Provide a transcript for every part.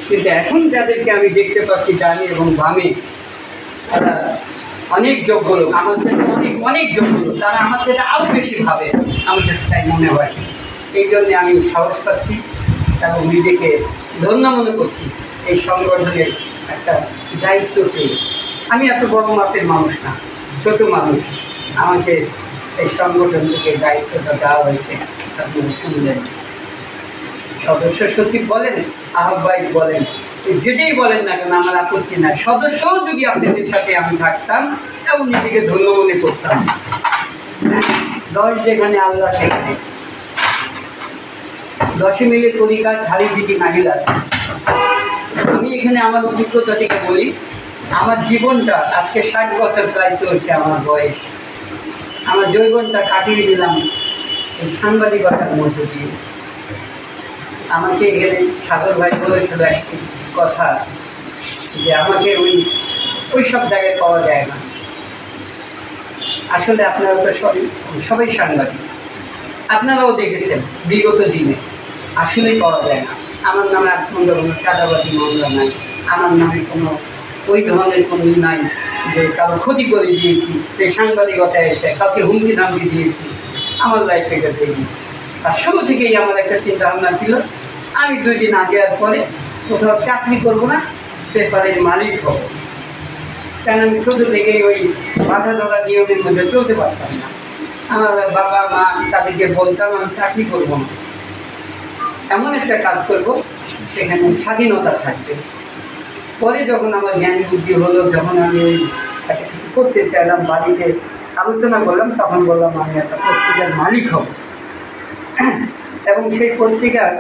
কিন্তু এখন যাদেরকে আমি দেখতে পাচ্ছি ডানে এবং বামে, তারা অনেক যোগ্য লোক, আমার থেকে অনেক অনেক যোগ্য লোক, তারা আমার থেকে আরও বেশি ভাবে, আমার কাছে তাই মনে হয়। এই জন্যে আমি সাহস পাচ্ছি এবং নিজেকে ধন্য মনে করছি এই সংগঠনের একটা দায়িত্ব পেয়ে। আমি এত বড় মাপের মানুষ না, ছোট মানুষ, আমাকে এই সংগঠন থেকে দায়িত্বটা দেওয়া হয়েছে। আপনারা শুনলেন, সদস্য সচিব বলেন, আহ্বায়ক বলেন, যেটাই বলেন না কেন আমার আপত্তি নাই। সদস্যও যদি আপনাদের সাথে আমি থাকতাম এবং নিজেকে ধন্য মনে করতাম। 10 যেখানে আল্লাহ সেখানে, 10 মিলে তরিকার ঢালি দিদি নাহিলা। আমি এখানে আমার অভিজ্ঞতা থেকে বলি, আমার জীবনটা আজকে 60 বছর প্রায় চলছে আমার বয়স। আমার যৌবনটা কাটিয়ে দিলাম এই সাংবাদিকতার মধ্য দিয়ে। আমাকে এখানে সাগর ভাই বলেছিল একটি কথা, যে আমাকে ওই সব জায়গায় পাওয়া যায় না। আসলে আপনারা তো সবাই সাংবাদিক, আপনারাও দেখেছেন বিগত দিনে আসলেই পাওয়া যায় না। আমার নামে আজ পর্যন্ত কোনো চাঁদাবাজি মামলা নাই, আমার নামে কোনো ওই ধরনের কোনো নাই যে কারো ক্ষতি করে দিয়েছি, যে সাংবাদিকতায় এসে কাউকে হুমকি ধামকি দিয়েছি, আমার লাইফ থেকে দেয়নি। আর শুরু থেকেই আমার একটা চিন্তা ভাবনা ছিল, আমি 2 দিন আগে আর পরে কোথাও চাকরি করবো না, পেপারের মালিক হব। কারণ আমি ছোটো থেকেই ওই বাধা ধরা নিয়মের মধ্যে চলতে পারতাম না। আমার বাবা মা তাদেরকে বলতাম আমি চাকরি করবো না, এমন একটা কাজ করব সেখানে স্বাধীনতা থাকবে। পরে যখন আমার জ্ঞান বুদ্ধি হলো, যখন আমি একটা কিছু করতে চাইলাম, বাড়িতে আলোচনা করলাম, তখন বললাম আমি একটা পত্রিকার মালিক হব। এবং সেই পত্রিকার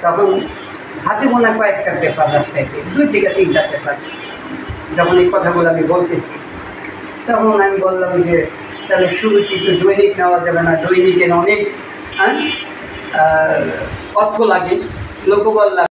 তখন হাতে গোনা কয়েকটা পেপার রাস্তায়, 2 থেকে 3টা পেপার। যখন এই কথাগুলো আমি বলতেছি, তখন আমি বললাম যে তাহলে শুরু কিন্তু দৈনিক নেওয়া যাবে না, দৈনিকের অনেক অর্থ লাগে, লোকবল লাগে।